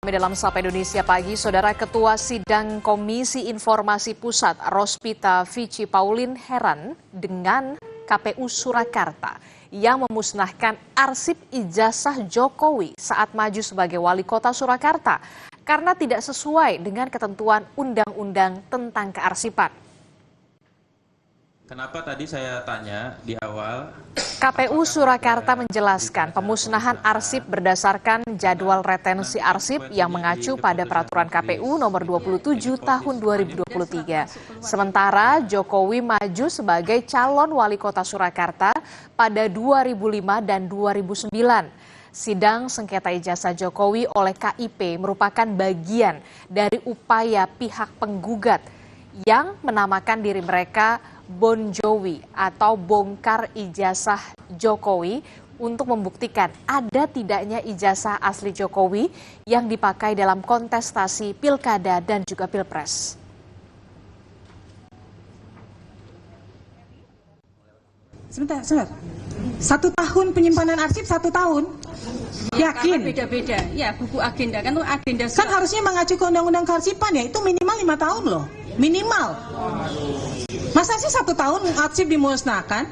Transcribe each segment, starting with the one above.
Kami dalam Sapa Indonesia Pagi, Saudara Ketua Sidang Komisi Informasi Pusat Rospita Vici Paulin heran dengan KPU Surakarta yang memusnahkan arsip ijazah Jokowi saat maju sebagai wali kota Surakarta karena tidak sesuai dengan ketentuan undang-undang tentang kearsipan. Kenapa tadi saya tanya di awal? KPU Surakarta menjelaskan pemusnahan arsip berdasarkan jadwal retensi arsip yang mengacu pada peraturan KPU nomor 27 tahun 2023. Sementara Jokowi maju sebagai calon wali kota Surakarta pada 2005 dan 2009. Sidang sengketa ijazah Jokowi oleh KIP merupakan bagian dari upaya pihak penggugat yang menamakan diri mereka Bon Jovi atau bongkar ijazah Jokowi untuk membuktikan ada tidaknya ijazah asli Jokowi yang dipakai dalam kontestasi pilkada dan juga pilpres. Sebentar. 1 tahun penyimpanan arsip 1 tahun? Yakin? Beda-beda, ya buku agenda kan tuh agenda. Kan harusnya mengacu ke undang-undang kearsipan ya, itu minimal 5 tahun loh, minimal. Masa sih 1 tahun arsip dimusnahkan?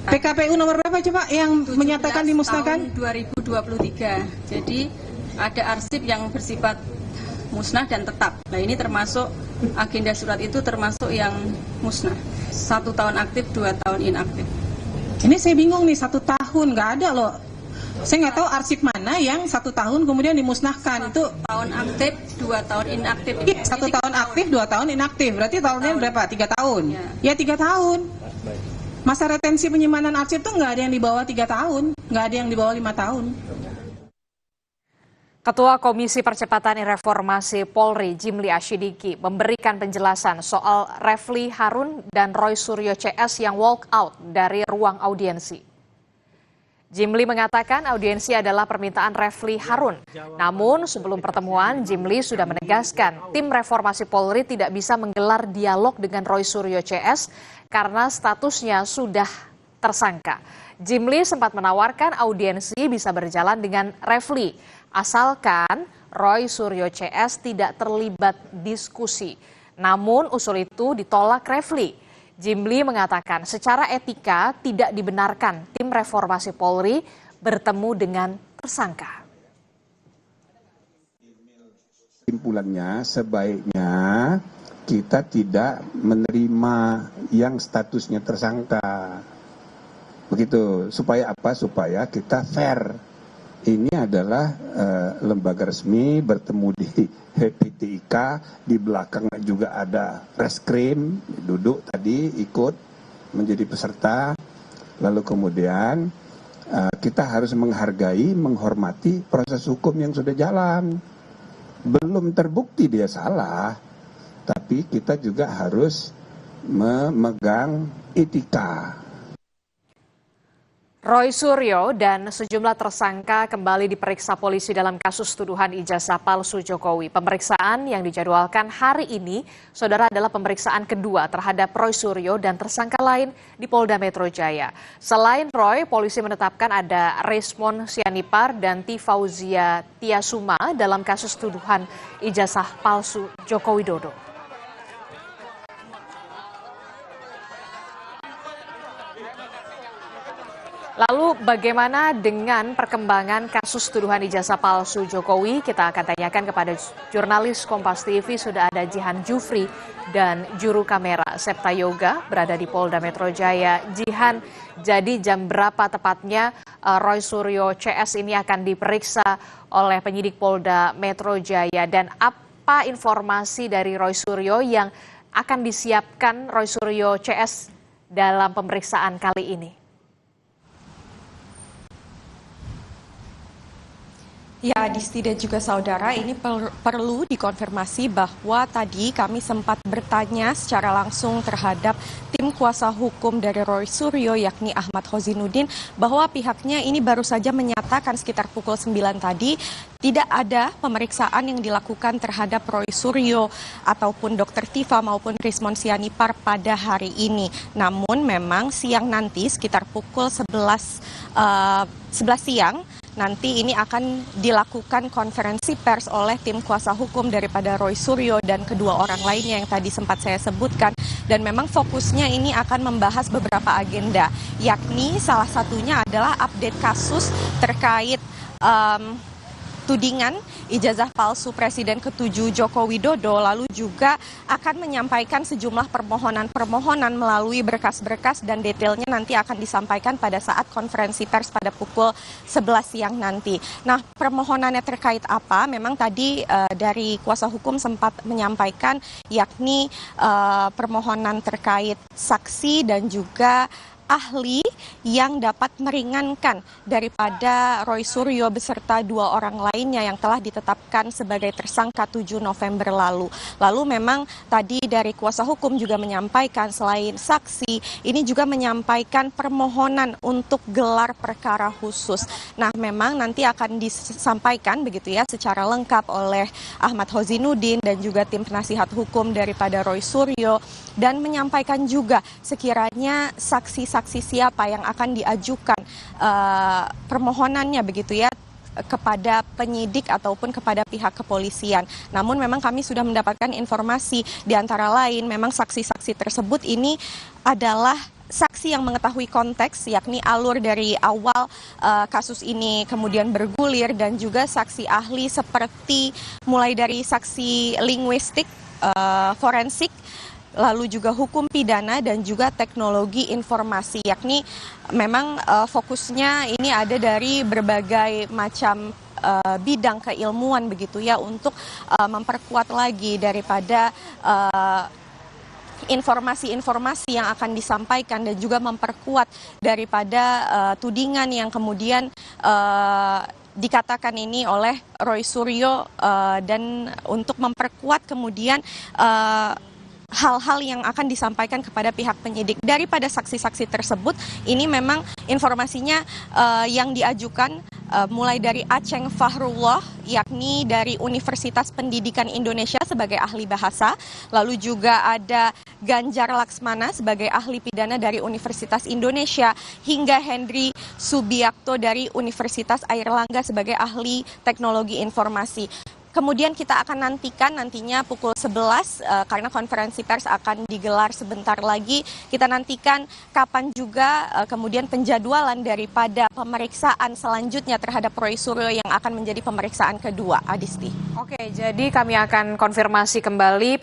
PKPU nomor berapa coba yang menyatakan dimusnahkan? Tahun 2023. Jadi ada arsip yang bersifat musnah dan tetap. Nah ini termasuk agenda surat itu termasuk yang musnah. 1 tahun aktif, 2 tahun inaktif. Ini saya bingung nih, 1 tahun nggak ada loh. Saya nggak tahu arsip mana yang 1 tahun kemudian dimusnahkan. Itu 1 tahun aktif, 2 tahun inaktif. 1 tahun aktif, 2 tahun inaktif. Berarti tahunnya berapa? 3 tahun. Ya 3 tahun. Masa retensi penyimpanan arsip tuh nggak ada yang di bawah 3 tahun, nggak ada yang di bawah 5 tahun. Ketua Komisi Percepatan Reformasi Polri Jimli Asyidiki memberikan penjelasan soal Refli Harun dan Roy Suryo CS yang walk out dari ruang audiensi. Jimli mengatakan audiensi adalah permintaan Refli Harun. Namun sebelum pertemuan, Jimli sudah menegaskan tim reformasi Polri tidak bisa menggelar dialog dengan Roy Suryo CS karena statusnya sudah tersangka. Jimli sempat menawarkan audiensi bisa berjalan dengan Refli, asalkan Roy Suryo CS tidak terlibat diskusi. Namun usul itu ditolak Refli. Jimli mengatakan secara etika tidak dibenarkan tim reformasi Polri bertemu dengan tersangka. Kesimpulannya sebaiknya kita tidak menerima yang statusnya tersangka. Begitu, supaya apa? Supaya kita fair. Ini adalah lembaga resmi bertemu di PTIK, di belakang juga ada reskrim, duduk tadi ikut menjadi peserta. Lalu kemudian kita harus menghargai, menghormati proses hukum yang sudah jalan. Belum terbukti dia salah, tapi kita juga harus memegang etika. Roy Suryo dan sejumlah tersangka kembali diperiksa polisi dalam kasus tuduhan ijazah palsu Jokowi. Pemeriksaan yang dijadwalkan hari ini, saudara, adalah pemeriksaan kedua terhadap Roy Suryo dan tersangka lain di Polda Metro Jaya. Selain Roy, polisi menetapkan ada Resmond Sianipar dan Tifauzia Tiasuma dalam kasus tuduhan ijazah palsu Joko Widodo. Lalu bagaimana dengan perkembangan kasus tuduhan ijazah palsu Jokowi? Kita akan tanyakan kepada jurnalis Kompas TV, sudah ada Jihan Jufri dan juru kamera Septa Yoga berada di Polda Metro Jaya. Jihan, jadi jam berapa tepatnya Roy Suryo CS ini akan diperiksa oleh penyidik Polda Metro Jaya? Dan apa informasi dari Roy Suryo yang akan disiapkan Roy Suryo CS dalam pemeriksaan kali ini? Ya, Disti dan juga saudara, ini perlu dikonfirmasi bahwa tadi kami sempat bertanya secara langsung terhadap tim kuasa hukum dari Roy Suryo, yakni Ahmad Khozinuddin, bahwa pihaknya ini baru saja menyatakan sekitar pukul 9 tadi tidak ada pemeriksaan yang dilakukan terhadap Roy Suryo ataupun Dr. Tifa maupun Resmond Sianipar pada hari ini. Namun memang siang nanti sekitar pukul 11 siang nanti ini akan dilakukan konferensi pers oleh tim kuasa hukum daripada Roy Suryo dan kedua orang lainnya yang tadi sempat saya sebutkan. Dan memang fokusnya ini akan membahas beberapa agenda, yakni salah satunya adalah update kasus terkait tudingan ijazah palsu Presiden ke-7 Joko Widodo, lalu juga akan menyampaikan sejumlah permohonan melalui berkas-berkas dan detailnya nanti akan disampaikan pada saat konferensi pers pada pukul 11 siang nanti. Nah, permohonannya terkait apa? Memang tadi dari kuasa hukum sempat menyampaikan yakni permohonan terkait saksi dan juga ahli yang dapat meringankan daripada Roy Suryo beserta dua orang lainnya yang telah ditetapkan sebagai tersangka 7 November lalu. Lalu memang tadi dari kuasa hukum juga menyampaikan selain saksi, ini juga menyampaikan permohonan untuk gelar perkara khusus. Nah, memang nanti akan disampaikan begitu ya secara lengkap oleh Ahmad Hozinuddin dan juga tim penasihat hukum daripada Roy Suryo, dan menyampaikan juga sekiranya saksi siapa yang akan diajukan permohonannya begitu ya kepada penyidik ataupun kepada pihak kepolisian. Namun memang kami sudah mendapatkan informasi di antara lain memang saksi-saksi tersebut ini adalah saksi yang mengetahui konteks, yakni alur dari awal kasus ini kemudian bergulir, dan juga saksi ahli seperti mulai dari saksi linguistik, forensik, lalu juga hukum pidana dan juga teknologi informasi, yakni memang fokusnya ini ada dari berbagai macam bidang keilmuan begitu ya untuk memperkuat lagi daripada informasi-informasi yang akan disampaikan dan juga memperkuat daripada tudingan yang kemudian dikatakan ini oleh Roy Suryo, dan untuk memperkuat kemudian hal-hal yang akan disampaikan kepada pihak penyidik. Daripada saksi-saksi tersebut, ini memang informasinya yang diajukan mulai dari Aceng Fahrullah, yakni dari Universitas Pendidikan Indonesia sebagai ahli bahasa, lalu juga ada Ganjar Laksmana sebagai ahli pidana dari Universitas Indonesia, hingga Henry Subiakto dari Universitas Airlangga sebagai ahli teknologi informasi. Kemudian kita akan nantikan nantinya pukul 11 karena konferensi pers akan digelar sebentar lagi. Kita nantikan kapan juga kemudian penjadwalan daripada pemeriksaan selanjutnya terhadap Roy Suryo yang akan menjadi pemeriksaan kedua, Adisti. Oke, jadi kami akan konfirmasi kembali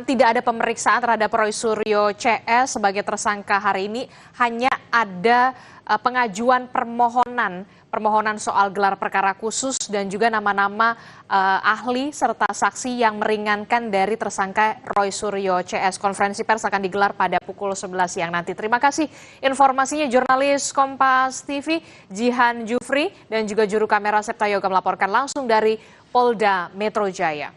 tidak ada pemeriksaan terhadap Roy Suryo CS sebagai tersangka hari ini, hanya ada pengajuan permohonan soal gelar perkara khusus dan juga nama-nama ahli serta saksi yang meringankan dari tersangka Roy Suryo CS. Konferensi pers akan digelar pada pukul 11 siang nanti. Terima kasih informasinya jurnalis Kompas TV Jihan Jufri dan juga juru kamera Septa Yoga melaporkan langsung dari Polda Metro Jaya.